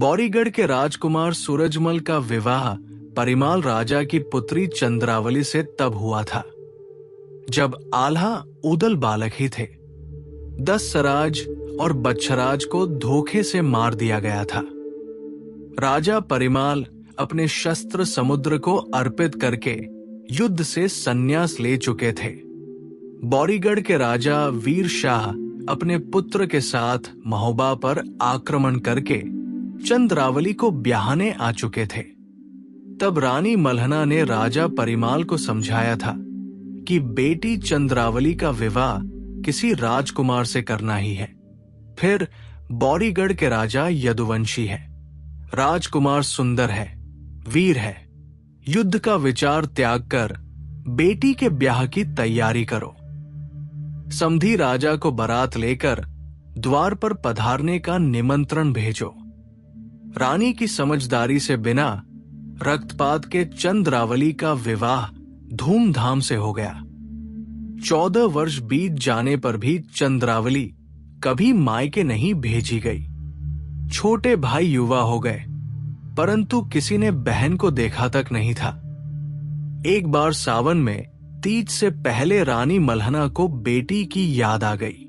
बौरीगढ़ के राजकुमार सूरजमल का विवाह परिमाल राजा की पुत्री चंद्रावली से तब हुआ था जब आल्हा उदल बालक ही थे। 10 सराज और बच्छराज को धोखे से मार दिया गया था। राजा परिमाल अपने शस्त्र समुद्र को अर्पित करके युद्ध से संन्यास ले चुके थे। बौरीगढ़ के राजा वीर शाह अपने पुत्र के साथ महोबा पर आक्रमण करके चंद्रावली को ब्याहने आ चुके थे। तब रानी मल्हना ने राजा परिमाल को समझाया था कि बेटी चंद्रावली का विवाह किसी राजकुमार से करना ही है। फिर बौरीगढ़ के राजा यदुवंशी है। राजकुमार सुंदर है, वीर है। युद्ध का विचार त्याग कर बेटी के ब्याह की तैयारी करो। समधी राजा को बारात लेकर द्वार पर पधारने का निमंत्रण भेजो। रानी की समझदारी से बिना रक्तपात के चंद्रावली का विवाह धूमधाम से हो गया। 14 वर्ष बीत जाने पर भी चंद्रावली कभी मायके नहीं भेजी गई। छोटे भाई युवा हो गए, परंतु किसी ने बहन को देखा तक नहीं था। एक बार सावन में तीज से पहले रानी मल्हना को बेटी की याद आ गई।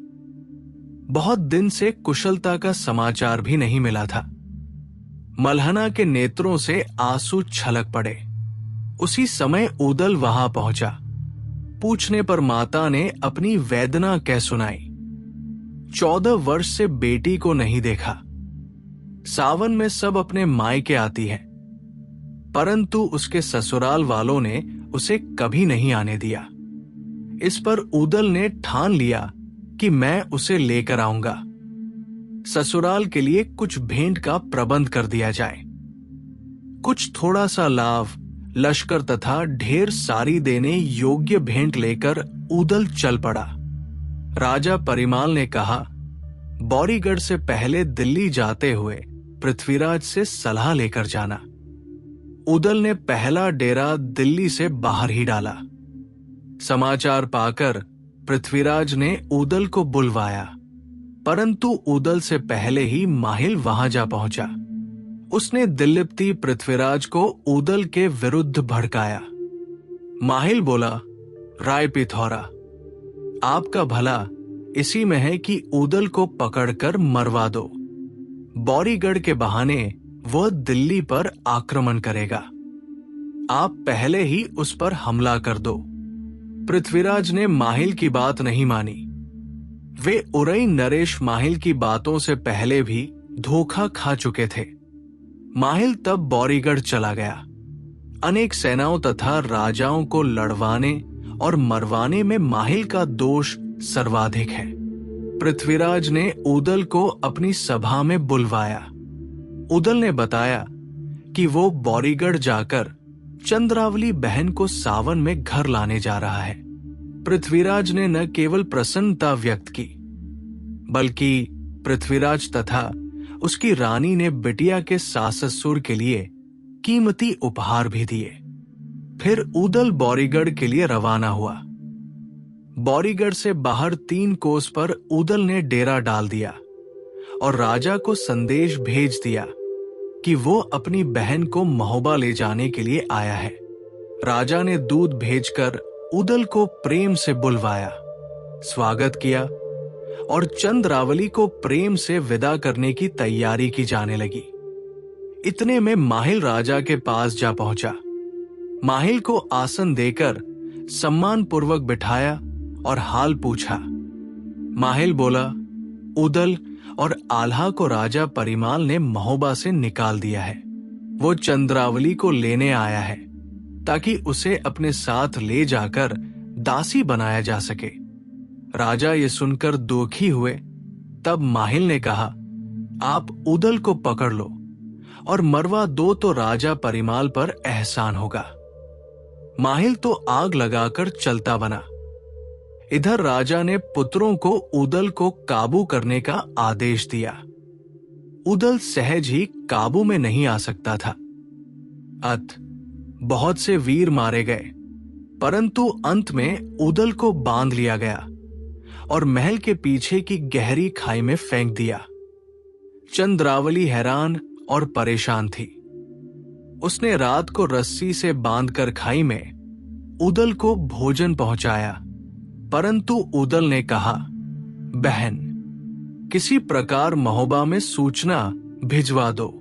बहुत दिन से कुशलता का समाचार भी नहीं मिला था। मल्हना के नेत्रों से आंसू छलक पड़े। उसी समय उदल वहां पहुंचा। पूछने पर माता ने अपनी वेदना कह सुनाई। 14 वर्ष से बेटी को नहीं देखा। सावन में सब अपने मायके आती है, परंतु उसके ससुराल वालों ने उसे कभी नहीं आने दिया। इस पर उदल ने ठान लिया कि मैं उसे लेकर आऊंगा। ससुराल के लिए कुछ भेंट का प्रबंध कर दिया जाए। कुछ थोड़ा सा लाभ, लश्कर तथा ढेर सारी देने योग्य भेंट लेकर उदल चल पड़ा। राजा परिमाल ने कहा, बौरीगढ़ से पहले दिल्ली जाते हुए पृथ्वीराज से सलाह लेकर जाना। उदल ने पहला डेरा दिल्ली से बाहर ही डाला। समाचार पाकर पृथ्वीराज ने उदल को बुलवाया, परंतु उदल से पहले ही माहिल वहां जा पहुंचा। उसने दिल्लिप्ति पृथ्वीराज को उदल के विरुद्ध भड़काया। माहिल बोला, राय पिथौरा, आपका भला इसी में है कि उदल को पकड़कर मरवा दो। बौरीगढ़ के बहाने वह दिल्ली पर आक्रमण करेगा। आप पहले ही उस पर हमला कर दो। पृथ्वीराज ने माहिल की बात नहीं मानी। वे उरई नरेश माहिल की बातों से पहले भी धोखा खा चुके थे। माहिल तब बौरीगढ़ चला गया। अनेक सेनाओं तथा राजाओं को लड़वाने और मरवाने में माहिल का दोष सर्वाधिक है। पृथ्वीराज ने उदल को अपनी सभा में बुलवाया। उदल ने बताया कि वो बौरीगढ़ जाकर चंद्रावली बहन को सावन में घर लाने जा रहा है। पृथ्वीराज ने न केवल प्रसन्नता व्यक्त की, बल्कि पृथ्वीराज तथा उसकी रानी ने बिटिया के सास ससुर के लिए कीमती उपहार भी दिए। फिर उदल बौरीगढ़ के लिए रवाना हुआ। बौरीगढ़ से बाहर 3 कोस पर उदल ने डेरा डाल दिया और राजा को संदेश भेज दिया कि वो अपनी बहन को महोबा ले जाने के लिए आया है। राजा ने दूध भेजकर उदल को प्रेम से बुलवाया, स्वागत किया और चंद्रावली को प्रेम से विदा करने की तैयारी की जाने लगी। इतने में माहिल राजा के पास जा पहुंचा। माहिल को आसन देकर सम्मान पूर्वक बिठाया और हाल पूछा। माहिल बोला, उदल और आल्हा को राजा परिमाल ने महोबा से निकाल दिया है। वो चंद्रावली को लेने आया है ताकि उसे अपने साथ ले जाकर दासी बनाया जा सके। राजा ये सुनकर दुखी हुए। तब माहिल ने कहा, आप उदल को पकड़ लो और मरवा दो तो राजा परिमाल पर एहसान होगा। माहिल तो आग लगाकर चलता बना। इधर राजा ने पुत्रों को उदल को काबू करने का आदेश दिया। उदल सहज ही काबू में नहीं आ सकता था। बहुत से वीर मारे गए, परंतु अंत में उदल को बांध लिया गया और महल के पीछे की गहरी खाई में फेंक दिया। चंद्रावली हैरान और परेशान थी। उसने रात को रस्सी से बांधकर खाई में उदल को भोजन पहुंचाया, परंतु उदल ने कहा, बहन, किसी प्रकार महोबा में सूचना भिजवा दो।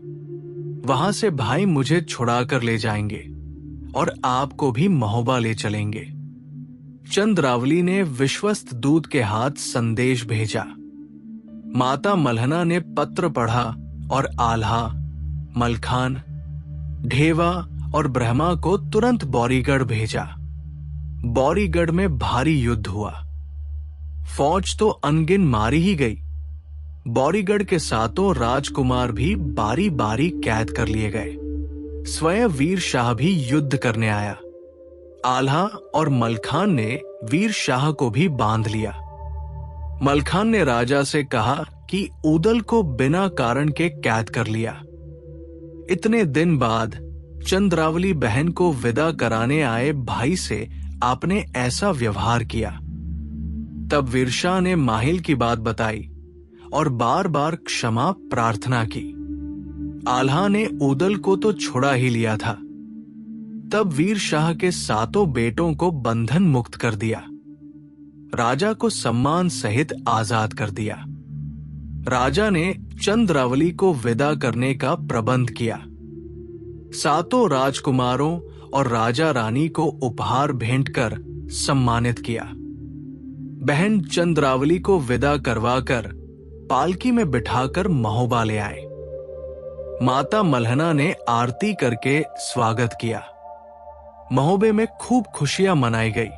वहां से भाई मुझे छुड़ा कर ले जाएंगे और आपको भी महोबा ले चलेंगे। चंद्रावली ने विश्वस्त दूत के हाथ संदेश भेजा। माता मल्हना ने पत्र पढ़ा और आल्हा, मलखान, ढेवा और ब्रह्मा को तुरंत बौरीगढ़ भेजा। बौरीगढ़ में भारी युद्ध हुआ। फौज तो अनगिन मारी ही गई। बौरीगढ़ के सातों राजकुमार भी बारी बारी कैद कर लिए गए। स्वयं वीर शाह भी युद्ध करने आया। आल्हा और मलखान ने वीर शाह को भी बांध लिया। मलखान ने राजा से कहा कि उदल को बिना कारण के कैद कर लिया। इतने दिन बाद चंद्रावली बहन को विदा कराने आए भाई से आपने ऐसा व्यवहार किया। तब वीरशाह ने माहिल की बात बताई और बार बार क्षमा प्रार्थना की। आल्हा ने उदल को तो छुड़ा ही लिया था। तब वीर शाह के सातों बेटों को बंधन मुक्त कर दिया। राजा को सम्मान सहित आजाद कर दिया। राजा ने चंद्रावली को विदा करने का प्रबंध किया। सातों राजकुमारों और राजा रानी को उपहार भेंट कर सम्मानित किया। बहन चंद्रावली को विदा करवाकर पालकी में बिठाकर महोबा ले आए। माता मल्हना ने आरती करके स्वागत किया। महोबे में खूब खुशियां मनाई गई।